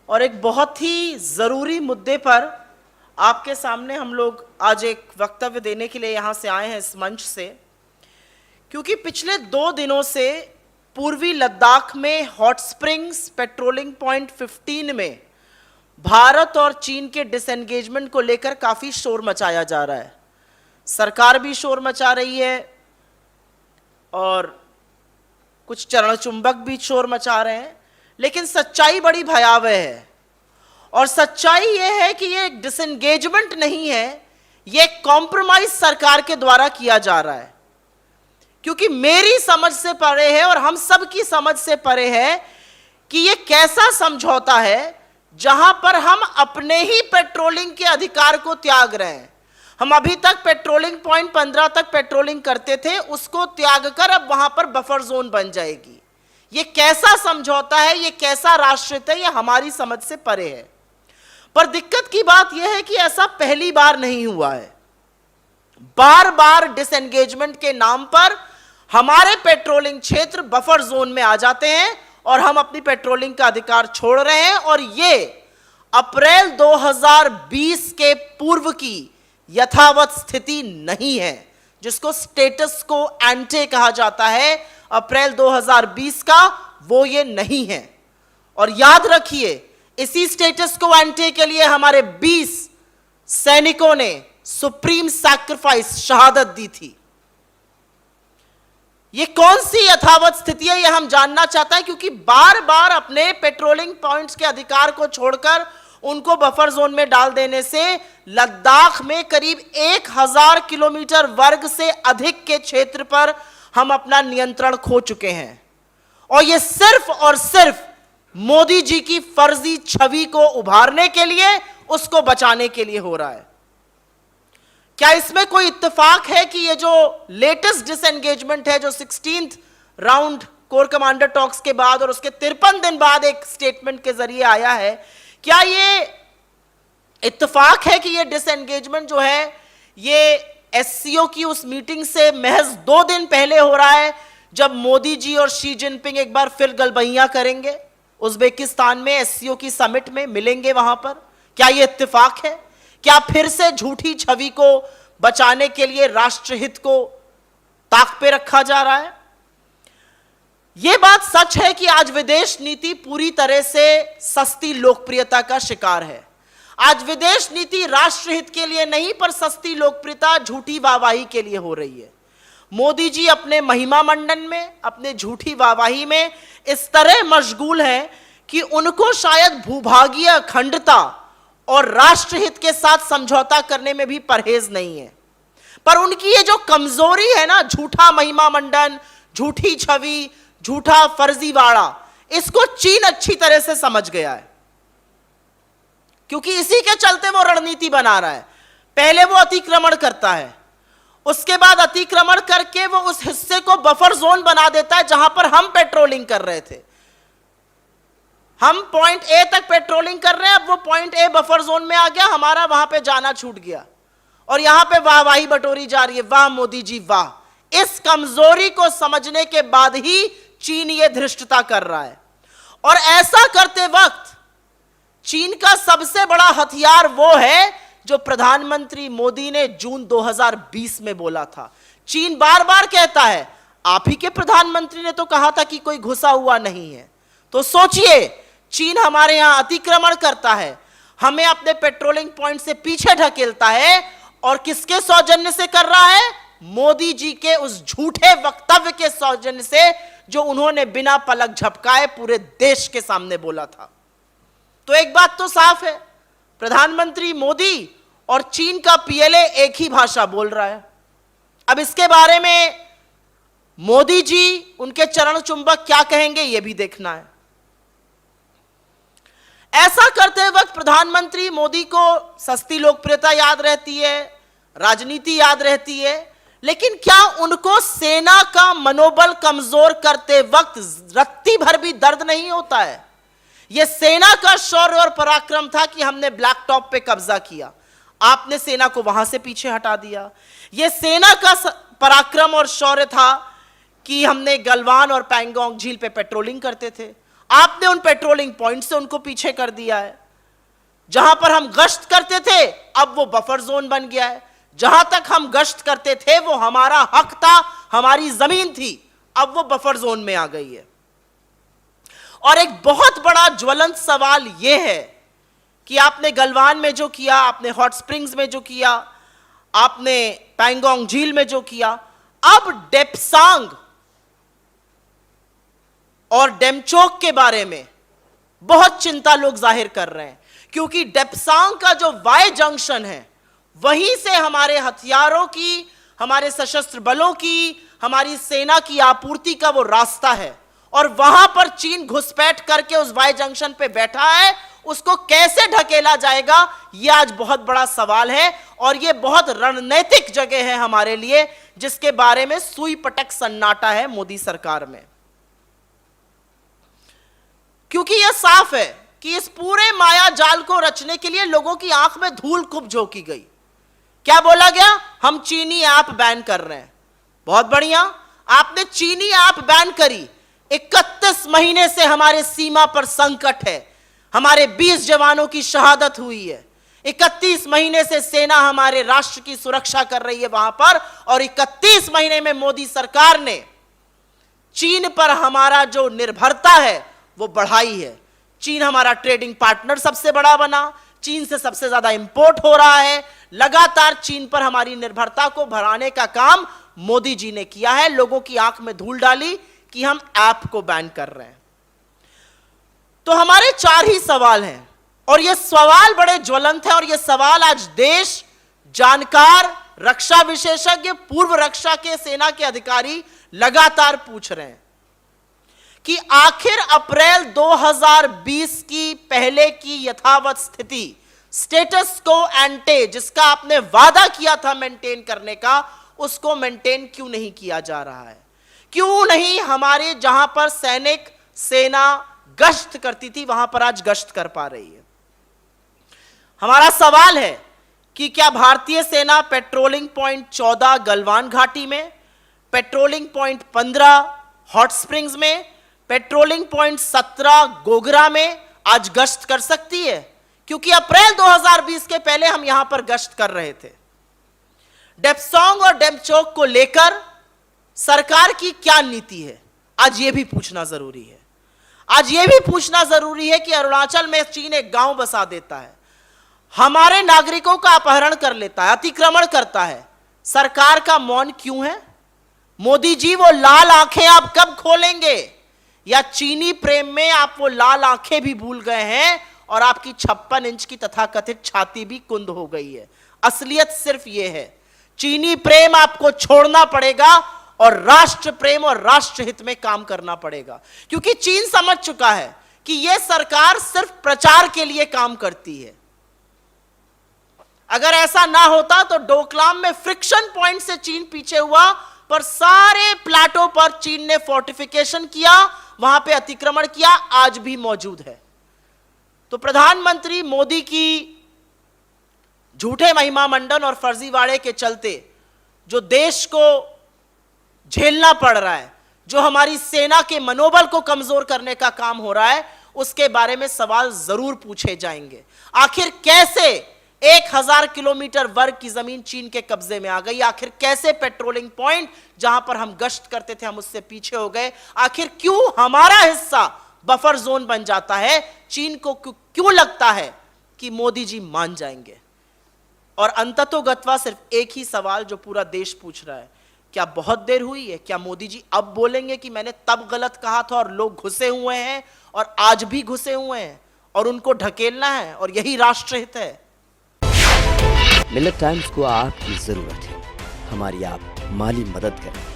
और एक बहुत ही ज़रूरी मुद्दे पर आपके सामने हम लोग आज एक वक्तव्य देने के लिए यहाँ से आए हैं इस मंच से, क्योंकि पिछले 2 दिनों से पूर्वी लद्दाख में हॉट स्प्रिंग्स पेट्रोलिंग पॉइंट 15 में भारत और चीन के डिसएंगेजमेंट को लेकर काफ़ी शोर मचाया जा रहा है। सरकार भी शोर मचा रही है और कुछ चरणचुंबक भी शोर मचा रहे हैं, लेकिन सच्चाई बड़ी भयावह है। और सच्चाई यह है कि ये एक डिसएंगेजमेंट नहीं है, ये कॉम्प्रोमाइज सरकार के द्वारा किया जा रहा है। क्योंकि मेरी समझ से परे है और हम सब की समझ से परे है कि ये कैसा समझौता है जहां पर हम अपने ही पेट्रोलिंग के अधिकार को त्याग रहे हैं। हम अभी तक पेट्रोलिंग पॉइंट 15 तक पेट्रोलिंग करते थे, उसको त्याग कर अब वहां पर बफर जोन बन जाएगी। ये कैसा समझौता है, ये कैसा राष्ट्रहित है, ये हमारी समझ से परे है। पर दिक्कत की बात यह है कि ऐसा पहली बार नहीं हुआ है। बार बार डिसएंगेजमेंट के नाम पर हमारे पेट्रोलिंग क्षेत्र बफर जोन में आ जाते हैं और हम अपनी पेट्रोलिंग का अधिकार छोड़ रहे हैं। और ये अप्रैल 2020 के पूर्व की यथावत स्थिति नहीं है, जिसको स्टेटस को एंटे कहा जाता है। अप्रैल 2020 का वो ये नहीं है। और याद रखिए, इसी स्टेटस को एंटे के लिए हमारे 20 सैनिकों ने सुप्रीम सैक्रिफाइस शहादत दी थी। ये कौन सी यथावत स्थिति है, ये हम जानना चाहते हैं, क्योंकि बार बार अपने पेट्रोलिंग पॉइंट्स के अधिकार को छोड़कर उनको बफर जोन में डाल देने से लद्दाख में करीब 1000 किलोमीटर वर्ग से अधिक के क्षेत्र पर हम अपना नियंत्रण खो चुके हैं। और ये सिर्फ और सिर्फ मोदी जी की फर्जी छवि को उभारने के लिए, उसको बचाने के लिए हो रहा है। क्या इसमें कोई इत्तेफाक है कि ये जो लेटेस्ट डिसएंगेजमेंट है, जो 16th round core commander talks के बाद और उसके 53 दिन बाद एक स्टेटमेंट के जरिए आया है, क्या ये इत्तेफाक है कि ये डिसएंगेजमेंट जो है ये एससीओ की उस मीटिंग से महज 2 दिन पहले हो रहा है, जब मोदी जी और शी जिनपिंग एक बार फिर गलबहियां करेंगे उज्बेकिस्तान में, एससीओ की समिट में मिलेंगे वहां पर? क्या ये इत्तेफाक है? क्या फिर से झूठी छवि को बचाने के लिए राष्ट्रहित को ताक पे रखा जा रहा है? यह बात सच है कि आज विदेश नीति पूरी तरह से सस्ती लोकप्रियता का शिकार है। आज विदेश नीति राष्ट्रहित के लिए नहीं, पर सस्ती लोकप्रियता, झूठी वाहवाही के लिए हो रही है। मोदी जी अपने महिमा मंडन में, अपने झूठी वाहवाही में इस तरह मशगूल हैं कि उनको शायद भूभागीय अखंडता और राष्ट्रहित के साथ समझौता करने में भी परहेज नहीं है। पर उनकी ये जो कमजोरी है ना, झूठा महिमा मंडन, झूठी छवि, झूठा फर्जीवाड़ा, इसको चीन अच्छी तरह से समझ गया है। क्योंकि इसी के चलते वो रणनीति बना रहा है। पहले वो अतिक्रमण करता है, उसके बाद अतिक्रमण करके वो उस हिस्से को बफर जोन बना देता है जहां पर हम पेट्रोलिंग कर रहे थे। हम पॉइंट ए तक पेट्रोलिंग कर रहे हैं, अब वो पॉइंट ए बफर जोन में आ गया, हमारा वहां पे जाना छूट गया और यहां पे वाहवाही बटोरी जा रही है, वाह मोदी जी वाह। इस कमजोरी को समझने के बाद ही चीन ये धृष्टता कर रहा है। और ऐसा करते वक्त चीन का सबसे बड़ा हथियार वो है जो प्रधानमंत्री मोदी ने जून 2020 में बोला था। चीन बार बार कहता है, आप ही के प्रधानमंत्री ने तो कहा था कि कोई घुसा हुआ नहीं है। तो सोचिए, चीन हमारे यहां अतिक्रमण करता है, हमें अपने पेट्रोलिंग पॉइंट से पीछे ढकेलता है, और किसके सौजन्य से कर रहा है? मोदी जी के उस झूठे वक्तव्य के सौजन्य से जो उन्होंने बिना पलक झपकाए पूरे देश के सामने बोला था। तो एक बात तो साफ है, प्रधानमंत्री मोदी और चीन का पीएलए एक ही भाषा बोल रहा है। अब इसके बारे में मोदी जी, उनके चरण चुंबक क्या कहेंगे, यह भी देखना है। ऐसा करते वक्त प्रधानमंत्री मोदी को सस्ती लोकप्रियता याद रहती है, राजनीति याद रहती है, लेकिन क्या उनको सेना का मनोबल कमजोर करते वक्त रत्ती भर भी दर्द नहीं होता है? यह सेना का शौर्य और पराक्रम था कि हमने ब्लैक टॉप पे कब्जा किया, आपने सेना को वहां से पीछे हटा दिया। यह सेना का पराक्रम और शौर्य था कि हमने गलवान और पैंगोंग झील पे पेट्रोलिंग करते थे, आपने उन पेट्रोलिंग पॉइंट से उनको पीछे कर दिया है। जहां पर हम गश्त करते थे अब वो बफर जोन बन गया है। जहां तक हम गश्त करते थे वो हमारा हक था, हमारी जमीन थी, अब वो बफर जोन में आ गई है। और एक बहुत बड़ा ज्वलंत सवाल यह है कि आपने गलवान में जो किया, आपने हॉट स्प्रिंग्स में जो किया, आपने पैंगोंग झील में जो किया, अब डेप्सांग और डेमचोक के बारे में बहुत चिंता लोग जाहिर कर रहे हैं, क्योंकि डेप्सांग का जो वाई जंक्शन है वहीं से हमारे हथियारों की, हमारे सशस्त्र बलों की, हमारी सेना की आपूर्ति का वो रास्ता है। और वहां पर चीन घुसपैठ करके उस वाई जंक्शन पे बैठा है, उसको कैसे ढकेला जाएगा यह आज बहुत बड़ा सवाल है। और यह बहुत रणनीतिक जगह है हमारे लिए, जिसके बारे में सुई पटक सन्नाटा है मोदी सरकार में। क्योंकि यह साफ है कि इस पूरे माया जाल को रचने के लिए लोगों की आंख में धूल खूब झोंकी गई। क्या बोला गया? हम चीनी ऐप बैन कर रहे हैं। बहुत बढ़िया, आपने चीनी ऐप बैन करी। 31 महीने से हमारे सीमा पर संकट है, हमारे 20 जवानों की शहादत हुई है। 31 महीने से सेना हमारे राष्ट्र की सुरक्षा कर रही है वहां पर, और 31 महीने में मोदी सरकार ने चीन पर हमारा जो निर्भरता है वो बढ़ाई है। चीन हमारा ट्रेडिंग पार्टनर सबसे बड़ा बना, चीन से सबसे ज्यादा इंपोर्ट हो रहा है। लगातार चीन पर हमारी निर्भरता को बढ़ाने का काम मोदी जी ने किया है। लोगों की आंख में धूल डाली कि हम ऐप को बैन कर रहे हैं। तो हमारे 4 ही सवाल हैं, और ये सवाल बड़े ज्वलंत हैं, और ये सवाल आज देश, जानकार, रक्षा विशेषज्ञ, पूर्व रक्षा के सेना के अधिकारी लगातार पूछ रहे हैं कि आखिर अप्रैल 2020 की पहले की यथावत स्थिति, स्टेटस को एंटे, जिसका आपने वादा किया था मेंटेन करने का, उसको मेंटेन क्यों नहीं किया जा रहा है? क्यों नहीं हमारे जहां पर सैनिक, सेना गश्त करती थी वहां पर आज गश्त कर पा रही है? हमारा सवाल है कि क्या भारतीय सेना पेट्रोलिंग पॉइंट 14 गलवान घाटी में, पेट्रोलिंग पॉइंट 15 हॉट स्प्रिंग्स में, पेट्रोलिंग पॉइंट 17 गोगरा में आज गश्त कर सकती है? क्योंकि अप्रैल 2020 के पहले हम यहां पर गश्त कर रहे थे। डेप्सांग और डेमचोक को लेकर सरकार की क्या नीति है, आज यह भी पूछना जरूरी है। आज यह भी पूछना जरूरी है कि अरुणाचल में चीन एक गांव बसा देता है, हमारे नागरिकों का अपहरण कर लेता है, अतिक्रमण करता है, सरकार का मौन क्यों है? मोदी जी, वो लाल आंखें आप कब खोलेंगे? या चीनी प्रेम में आप वो लाल आंखें भी भूल गए हैं और आपकी 56 इंच की तथाकथित छाती भी कुंद हो गई है? असलियत सिर्फ ये है, चीनी प्रेम आपको छोड़ना पड़ेगा और राष्ट्र प्रेम और राष्ट्र हित में काम करना पड़ेगा। क्योंकि चीन समझ चुका है कि यह सरकार सिर्फ प्रचार के लिए काम करती है। अगर ऐसा ना होता तो डोकलाम में फ्रिक्शन पॉइंट से चीन पीछे हुआ, पर सारे प्लाटो पर चीन ने फोर्टिफिकेशन किया, वहां पे अतिक्रमण किया, आज भी मौजूद है। तो प्रधानमंत्री मोदी की झूठे महिमा मंडन और फर्जीवाड़े के चलते जो देश को झेलना पड़ रहा है, जो हमारी सेना के मनोबल को कमजोर करने का काम हो रहा है, उसके बारे में सवाल जरूर पूछे जाएंगे। आखिर कैसे 1000 किलोमीटर वर्ग की जमीन चीन के कब्जे में आ गई? आखिर कैसे पेट्रोलिंग पॉइंट जहां पर हम गश्त करते थे हम उससे पीछे हो गए? आखिर क्यों हमारा हिस्सा बफर जोन बन जाता है? चीन को क्यों लगता है कि मोदी जी मान जाएंगे? और अंततोगत्वा सिर्फ एक ही सवाल जो पूरा देश पूछ रहा है, क्या बहुत देर हुई है? क्या मोदी जी अब बोलेंगे कि मैंने तब गलत कहा था और लोग घुसे हुए हैं और आज भी घुसे हुए हैं और उनको ढकेलना है और यही राष्ट्रहित है? मिलिट टाइम्स को आपकी जरूरत है, हमारी आप माली मदद करें।